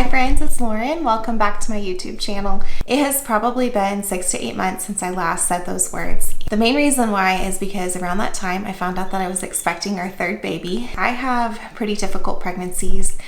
Hi friends, it's Lauren. Welcome back to my YouTube channel. It has probably been 6 to 8 months since I last said those words. The main reason why is because around that time I found out that I was expecting our third baby. I have pretty difficult pregnancies.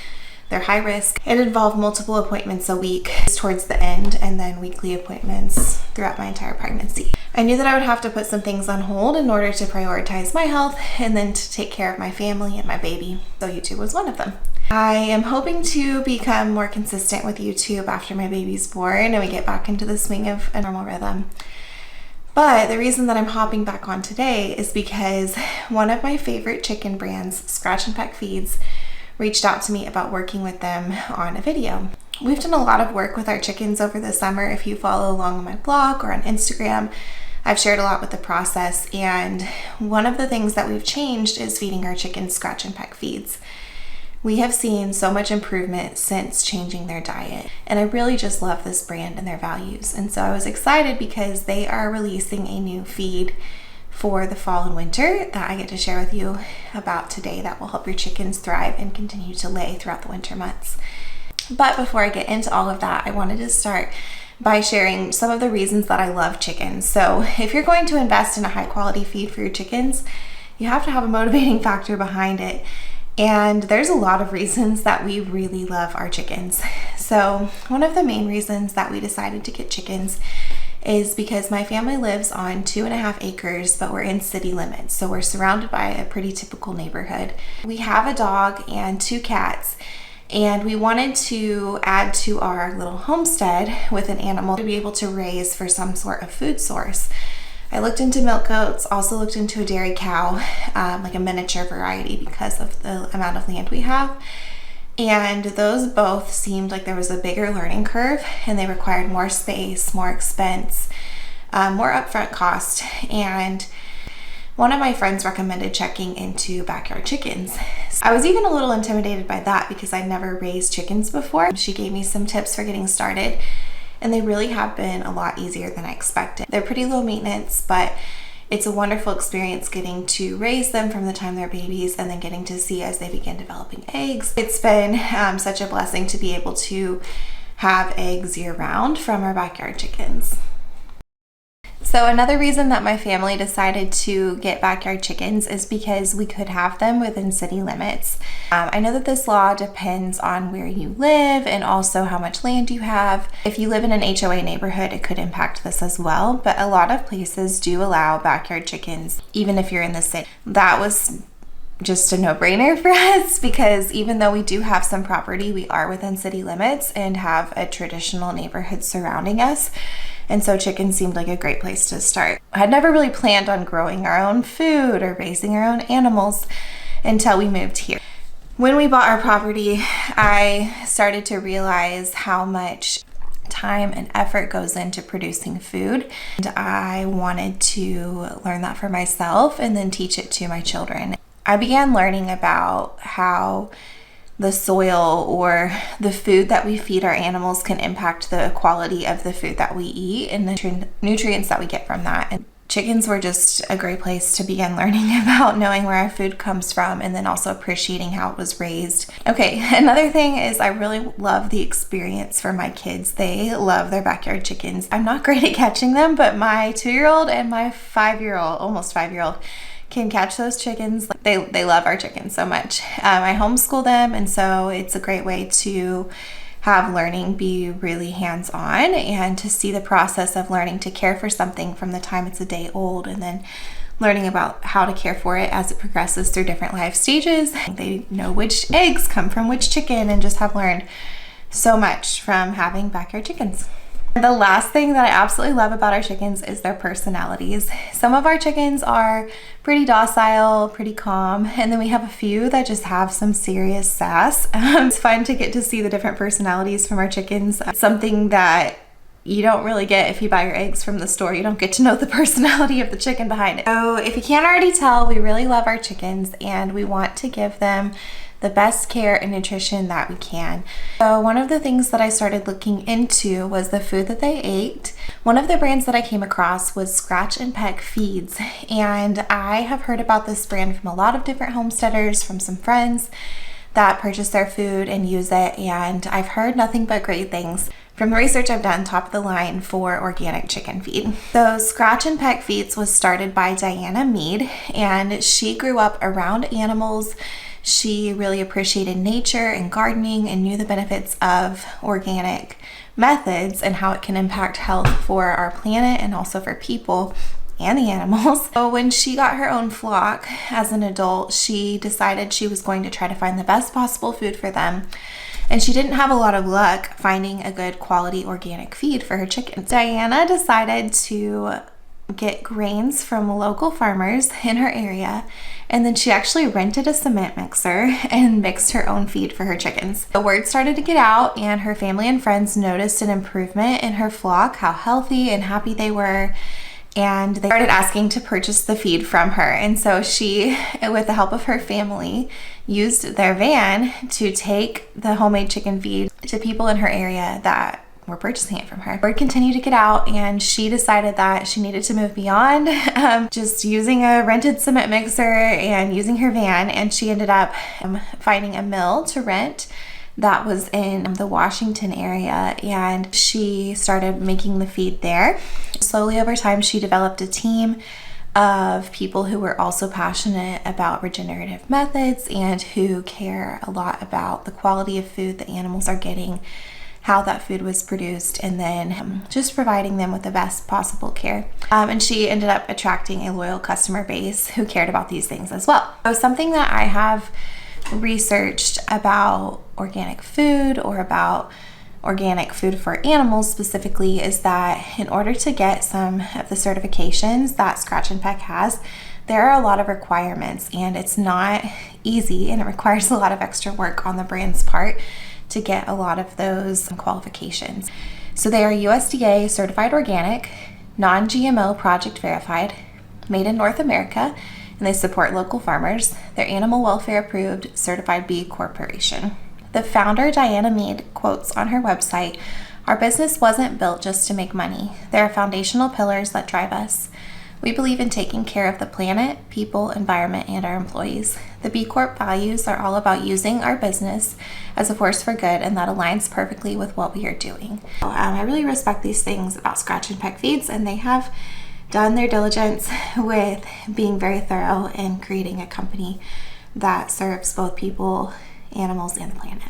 They're high risk. It involved multiple appointments a week towards the end and then weekly appointments throughout my entire pregnancy. I knew that I would have to put some things on hold in order to prioritize my health and then to take care of my family and my baby. So YouTube was one of them. I am hoping to become more consistent with YouTube after my baby's born and we get back into the swing of a normal rhythm. But the reason that I'm hopping back on today is because one of my favorite chicken brands, Scratch and Peck Feeds, reached out to me about working with them on a video. We've done a lot of work with our chickens over the summer. If you follow along on my blog or on Instagram, I've shared a lot with the process, and one of the things that we've changed is feeding our chickens Scratch and Peck Feeds. We have seen so much improvement since changing their diet, and I really just love this brand and their values. And so I was excited because they are releasing a new feed for the fall and winter that I get to share with you about today that will help your chickens thrive and continue to lay throughout the winter months. But before I get into all of that, I wanted to start by sharing some of the reasons that I love chickens. So if you're going to invest in a high quality feed for your chickens, you have to have a motivating factor behind it. And there's a lot of reasons that we really love our chickens. So one of the main reasons that we decided to get chickens is because my family lives on 2.5 acres, but we're in city limits. So we're surrounded by a pretty typical neighborhood. We have a dog and 2 cats, and we wanted to add to our little homestead with an animal to be able to raise for some sort of food source. I looked into milk goats, also looked into a dairy cow, like a miniature variety because of the amount of land we have. And those both seemed like there was a bigger learning curve and they required more space, more expense, more upfront cost. And one of my friends recommended checking into backyard chickens. I was even a little intimidated by that because I'd never raised chickens before. She gave me some tips for getting started, and they really have been a lot easier than I expected. They're pretty low maintenance, but it's a wonderful experience getting to raise them from the time they're babies and then getting to see as they begin developing eggs. It's been such a blessing to be able to have eggs year-round from our backyard chickens. So another reason that my family decided to get backyard chickens is because we could have them within city limits. I know that this law depends on where you live and also how much land you have. If you live in an HOA neighborhood, it could impact this as well, but a lot of places do allow backyard chickens, even if you're in the city. That was just a no-brainer for us because even though we do have some property, we are within city limits and have a traditional neighborhood surrounding us. And so chickens seemed like a great place to start. I had never really planned on growing our own food or raising our own animals until we moved here. When we bought our property, I started to realize how much time and effort goes into producing food. And I wanted to learn that for myself and then teach it to my children. I began learning about how the soil or the food that we feed our animals can impact the quality of the food that we eat and the nutrients that we get from that. And chickens were just a great place to begin learning about knowing where our food comes from and then also appreciating how it was raised. Okay, another thing is I really love the experience for my kids. They love their backyard chickens. I'm not great at catching them, but my 2-year-old and my 5-year-old, almost 5-year-old, can catch those chickens. They love our chickens so much. I homeschool them, and so it's a great way to have learning be really hands-on and to see the process of learning to care for something from the time it's a day old and then learning about how to care for it as it progresses through different life stages. They know which eggs come from which chicken and just have learned so much from having backyard chickens. The last thing that I absolutely love about our chickens is their personalities. Some of our chickens are pretty docile, pretty calm, and then we have a few that just have some serious sass. It's fun to get to see the different personalities from our chickens. Something that you don't really get if you buy your eggs from the store. You don't get to know the personality of the chicken behind it. So if you can't already tell, we really love our chickens and we want to give them the best care and nutrition that we can. So one of the things that I started looking into was the food that they ate. One of the brands that I came across was Scratch and Peck Feeds, and I have heard about this brand from a lot of different homesteaders, from some friends that purchase their food and use it, and I've heard nothing but great things from the research I've done, top of the line for organic chicken feed. So Scratch and Peck Feeds was started by Diana Mead, and she grew up around animals. She really appreciated nature and gardening and knew the benefits of organic methods and how it can impact health for our planet and also for people and the animals. So when she got her own flock as an adult, she decided she was going to try to find the best possible food for them. And she didn't have a lot of luck finding a good quality organic feed for her chickens. Diana decided to get grains from local farmers in her area, and then she actually rented a cement mixer and mixed her own feed for her chickens. The word started to get out, and her family and friends noticed an improvement in her flock, how healthy and happy they were, and they started asking to purchase the feed from her. And so she, with the help of her family, used their van to take the homemade chicken feed to people in her area that were purchasing it from her. Word continued to get out, and she decided that she needed to move beyond just using a rented cement mixer and using her van, and she ended up finding a mill to rent that was in the Washington area, and she started making the feed there. Slowly over time, she developed a team of people who were also passionate about regenerative methods and who care a lot about the quality of food the animals are getting, how that food was produced, and then just providing them with the best possible care. And she ended up attracting a loyal customer base who cared about these things as well. So something that I have researched about organic food, or about organic food for animals specifically, is that in order to get some of the certifications that Scratch and Peck has, there are a lot of requirements, and it's not easy, and it requires a lot of extra work on the brand's part to get a lot of those qualifications. So they are USDA certified organic, non-GMO project verified, made in North America, and they support local farmers. They're animal welfare approved, certified B Corporation. The founder, Diana Mead, quotes on her website, "Our business wasn't built just to make money. There are foundational pillars that drive us. We believe in taking care of the planet, people, environment, and our employees. The B Corp values are all about using our business as a force for good, and that aligns perfectly with what we are doing." I really respect these things about Scratch and Peck Feeds, and they have done their diligence with being very thorough in creating a company that serves both people, animals, and the planet.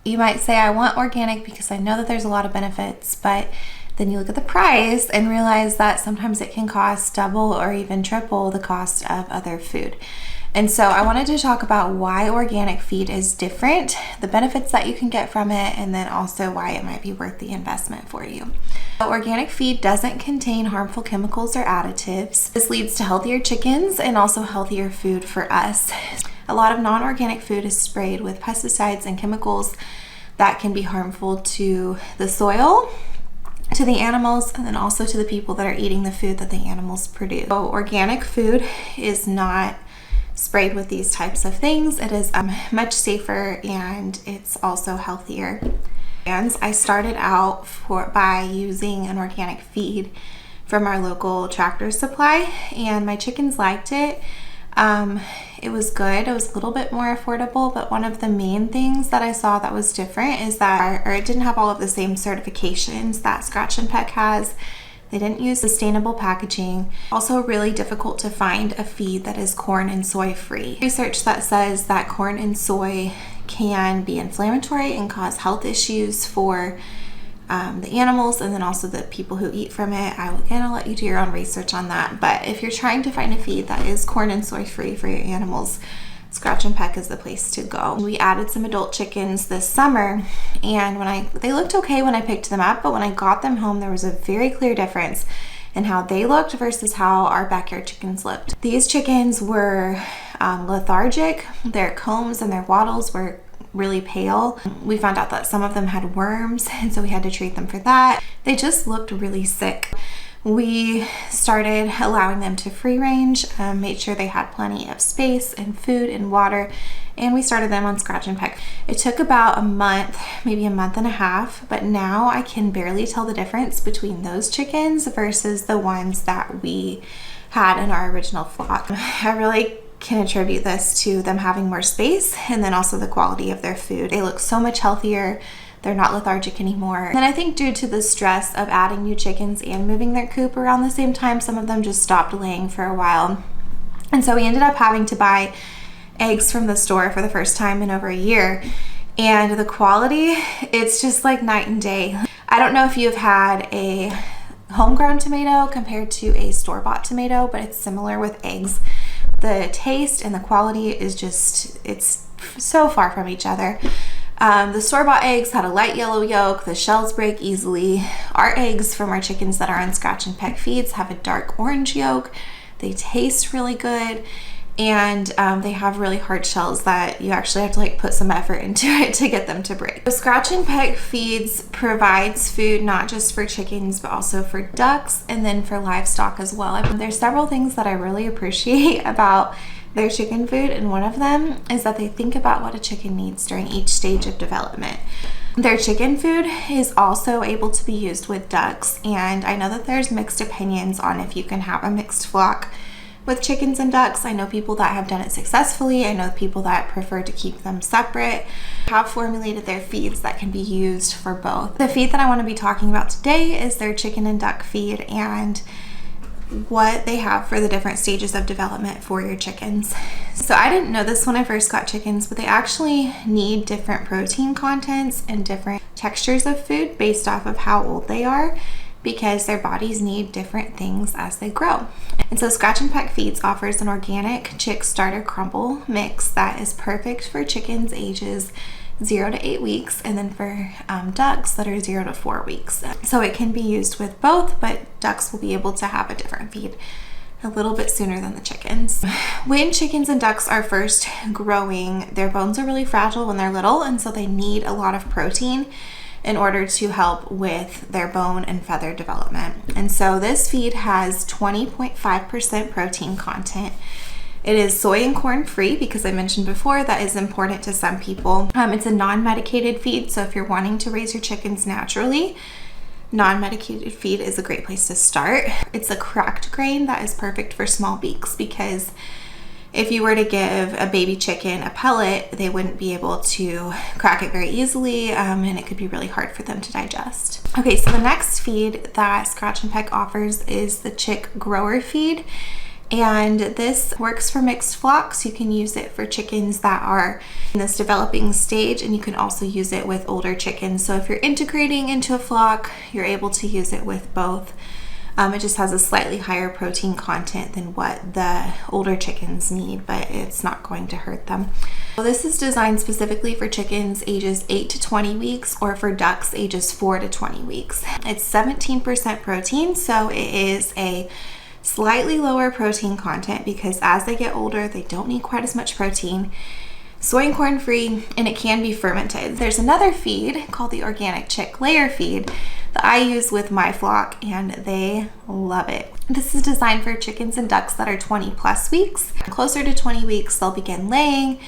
You might say, I want organic because I know that there's a lot of benefits, but then you look at the price and realize that sometimes it can cost double or even triple the cost of other food. And so I wanted to talk about why organic feed is different, the benefits that you can get from it, and then also why it might be worth the investment for you. So organic feed doesn't contain harmful chemicals or additives. This leads to healthier chickens and also healthier food for us. A lot of non-organic food is sprayed with pesticides and chemicals that can be harmful to the soil, to the animals, and then also to the people that are eating the food that the animals produce. So organic food is not sprayed with these types of things. It is much safer, and it's also healthier. And I started out by using an organic feed from our local Tractor Supply, and my chickens liked it. It was good. It was a little bit more affordable, but one of the main things that I saw that was different is that it didn't have all of the same certifications that Scratch and Peck has. They didn't use sustainable packaging. Also really difficult to find a feed that is corn and soy free. Research that says that corn and soy can be inflammatory and cause health issues for the animals, and then also the people who eat from it. I'll let you do your own research on that. But if you're trying to find a feed that is corn and soy free for your animals, Scratch and Peck is the place to go. We added some adult chickens this summer, and they looked okay when I picked them up, but when I got them home, there was a very clear difference in how they looked versus how our backyard chickens looked. These chickens were lethargic. Their combs and their wattles were really pale. We found out that some of them had worms, and so we had to treat them for that. They just looked really sick. We started allowing them to free range, made sure they had plenty of space and food and water, and we started them on Scratch and Peck. It took about a month, maybe a month and a half, but now I can barely tell the difference between those chickens versus the ones that we had in our original flock. I really can attribute this to them having more space and then also the quality of their food. They look so much healthier. They're not lethargic anymore. And I think due to the stress of adding new chickens and moving their coop around the same time, some of them just stopped laying for a while. And so we ended up having to buy eggs from the store for the first time in over a year. And the quality, it's just like night and day. I don't know if you've had a homegrown tomato compared to a store-bought tomato, but it's similar with eggs. The taste and the quality is just, it's so far from each other. The store-bought eggs had a light yellow yolk. The shells break easily. Our eggs from our chickens that are on Scratch and Peck Feeds have a dark orange yolk. They taste really good. And they have really hard shells that you actually have to like put some effort into it to get them to break. So Scratch and Peck Feeds provides food not just for chickens but also for ducks and then for livestock as well. There's several things that I really appreciate about their chicken food, and one of them is that they think about what a chicken needs during each stage of development. Their chicken food is also able to be used with ducks, and I know that there's mixed opinions on if you can have a mixed flock with chickens and ducks. I know people that have done it successfully. I know people that prefer to keep them separate. Have formulated their feeds that can be used for both. The feed that I want to be talking about today is their chicken and duck feed and what they have for the different stages of development for your chickens. So I didn't know this when I first got chickens, but they actually need different protein contents and different textures of food based off of how old they are, because their bodies need different things as they grow. And so Scratch and Peck Feeds offers an organic chick starter crumble mix that is perfect for chickens ages 0 to 8 weeks, and then for ducks that are 0 to 4 weeks. So it can be used with both, but ducks will be able to have a different feed a little bit sooner than the chickens. When chickens and ducks are first growing, their bones are really fragile when they're little, and so they need a lot of protein in order to help with their bone and feather development. And so this feed has 20.5% protein content. It is soy and corn free because I mentioned before that is important to some people. It's a non-medicated feed, so if you're wanting to raise your chickens naturally, non-medicated feed is a great place to start. It's a cracked grain that is perfect for small beaks, because if you were to give a baby chicken a pellet, they wouldn't be able to crack it very easily, and it could be really hard for them to digest. Okay, so the next feed that Scratch and Peck offers is the chick grower feed. And this works for mixed flocks. You can use it for chickens that are in this developing stage, and you can also use it with older chickens. So if you're integrating into a flock, you're able to use it with both. It just has a slightly higher protein content than what the older chickens need, but it's not going to hurt them. So this is designed specifically for chickens ages 8 to 20 weeks or for ducks ages 4 to 20 weeks. It's 17% protein, so it is a slightly lower protein content because as they get older, they don't need quite as much protein. Soy and corn free, and it can be fermented. There's another feed called the organic chick layer feed that I use with my flock, and they love it. This is designed for chickens and ducks that are 20 plus weeks. Closer to 20 weeks, they'll begin laying,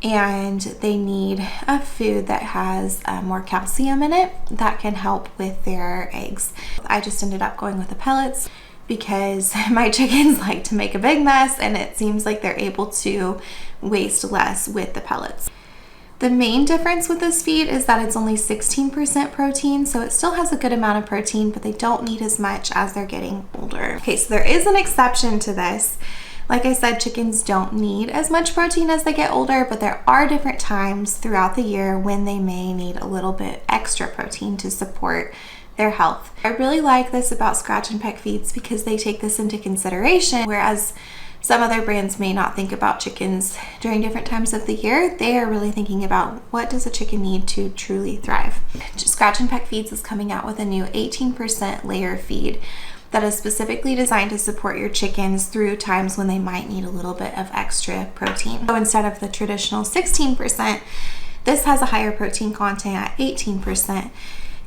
and they need a food that has more calcium in it that can help with their eggs. I just ended up going with the pellets because my chickens like to make a big mess, and it seems like they're able to waste less with the pellets. The main difference with this feed is that it's only 16% protein, so it still has a good amount of protein, but they don't need as much as they're getting older. Okay, so there is an exception to this. Like I said, chickens don't need as much protein as they get older, but there are different times throughout the year when they may need a little bit extra protein to support their health. I really like this about Scratch and Peck Feeds because they take this into consideration, whereas some other brands may not think about chickens during different times of the year. They are really thinking about what does a chicken need to truly thrive. Scratch and Peck Feeds is coming out with a new 18% layer feed that is specifically designed to support your chickens through times when they might need a little bit of extra protein. So instead of the traditional 16%, this has a higher protein content at 18%.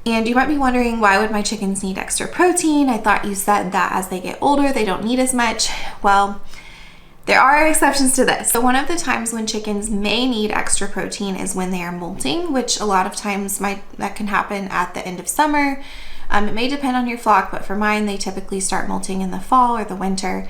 And you might be wondering, why would my chickens need extra protein? I thought you said that as they get older, they don't need as much. Well, there are exceptions to this. So one of the times when chickens may need extra protein is when they are molting, which a lot of times that can happen at the end of summer. It may depend on your flock, but for mine, they typically start molting in the fall or the winter.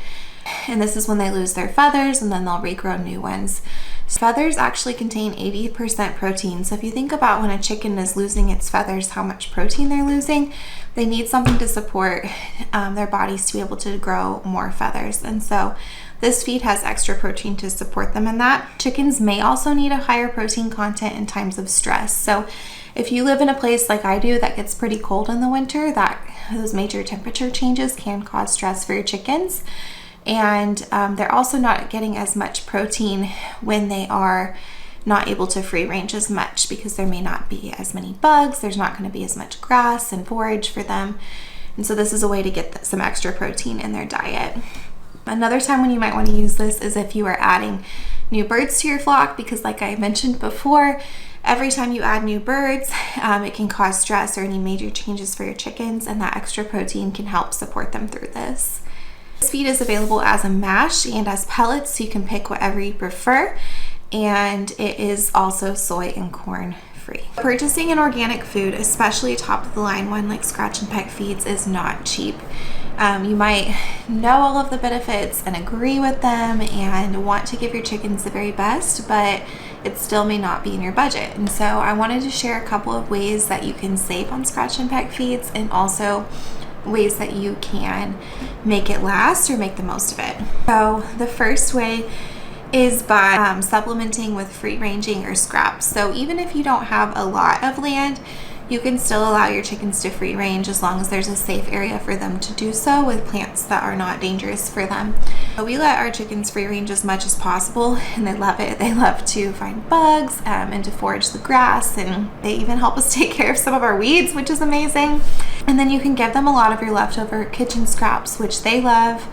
and this is when they lose their feathers and then they'll regrow new ones. Feathers actually contain 80% protein. So if you think about when a chicken is losing its feathers, how much protein they're losing, they need something to support their bodies to be able to grow more feathers. And so this feed has extra protein to support them in that. Chickens may also need a higher protein content in times of stress. So if you live in a place like I do that gets pretty cold in the winter, those major temperature changes can cause stress for your chickens. And they're also not getting as much protein when they are not able to free range as much, because there may not be as many bugs, there's not going to be as much grass and forage for them. And so this is a way to get some extra protein in their diet. Another time when you might want to use this is if you are adding new birds to your flock, because like I mentioned before, every time you add new birds, it can cause stress or any major changes for your chickens, and that extra protein can help support them through this. This feed is available as a mash and as pellets, so you can pick whatever you prefer, and it is also soy and corn free. Purchasing an organic food, especially top of the line one like Scratch and Peck Feeds, is not cheap. You might know all of the benefits and agree with them and want to give your chickens the very best, but it still may not be in your budget. And so I wanted to share a couple of ways that you can save on Scratch and Peck Feeds, and also ways that you can make it last or make the most of it. So the first way is by supplementing with free ranging or scraps. So even if you don't have a lot of land, you can still allow your chickens to free range as long as there's a safe area for them to do so with plants that are not dangerous for them. So we let our chickens free range as much as possible, and they love it. They love to find bugs and to forage the grass, and they even help us take care of some of our weeds, which is amazing. And then you can give them a lot of your leftover kitchen scraps, which they love.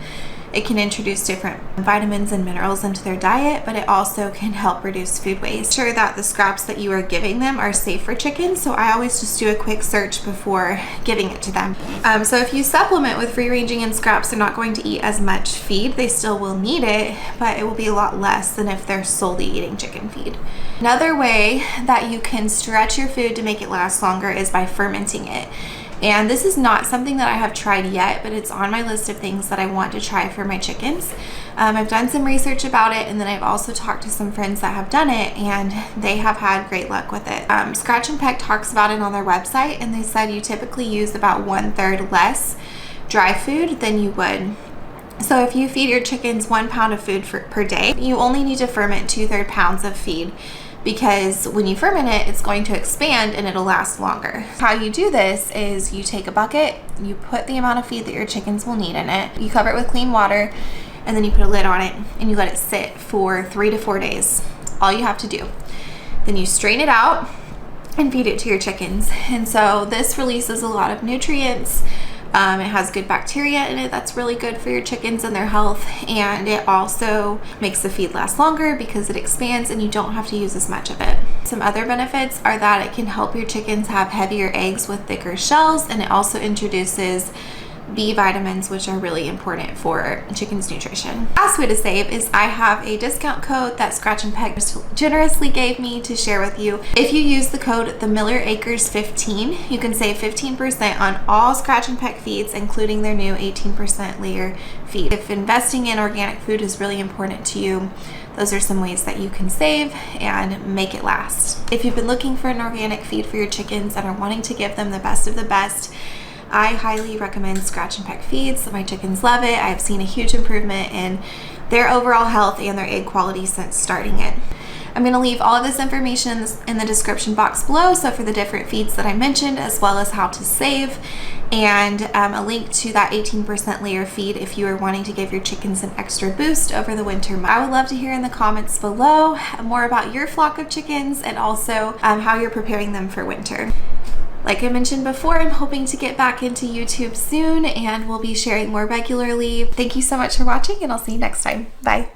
It can introduce different vitamins and minerals into their diet, but it also can help reduce food waste. Ensure that the scraps that you are giving them are safe for chickens, so I always just do a quick search before giving it to them. So if you supplement with free ranging and scraps, they're not going to eat as much feed. They still will need it, but it will be a lot less than if they're solely eating chicken feed. Another way that you can stretch your food to make it last longer is by fermenting it. And this is not something that I have tried yet, but it's on my list of things that I want to try for my chickens. I've done some research about it, and then I've also talked to some friends that have done it, and they have had great luck with it. Scratch and Peck talks about it on their website, and they said you typically use about 1/3 less dry food than you would. So if you feed your chickens 1 pound of food per day, you only need to ferment 2/3 pounds of feed, because when you ferment it, it's going to expand and it'll last longer. How you do this is you take a bucket, you put the amount of feed that your chickens will need in it, you cover it with clean water, and then you put a lid on it and you let it sit for 3 to 4 days. All you have to do. Then you strain it out and feed it to your chickens. And so this releases a lot of nutrients. It has good bacteria in it that's really good for your chickens and their health, and it also makes the feed last longer because it expands and you don't have to use as much of it. Some other benefits are that it can help your chickens have heavier eggs with thicker shells, and it also introduces B vitamins, which are really important for chicken's nutrition. Last way to save is I have a discount code that Scratch and Peck generously gave me to share with you. If you use the code TheMillerAcres15, you can save 15% on all Scratch and Peck feeds, including their new 18% layer feed. If investing in organic food is really important to you, those are some ways that you can save and make it last. If you've been looking for an organic feed for your chickens and are wanting to give them the best of the best, I highly recommend Scratch and Peck Feeds. My chickens love it. I've seen a huge improvement in their overall health and their egg quality since starting it. I'm going to leave all of this information in the description box below, so for the different feeds that I mentioned, as well as how to save, and a link to that 18% layer feed if you are wanting to give your chickens an extra boost over the winter. I would love to hear in the comments below more about your flock of chickens, and also how you're preparing them for winter. Like I mentioned before, I'm hoping to get back into YouTube soon, and we'll be sharing more regularly. Thank you so much for watching, and I'll see you next time. Bye.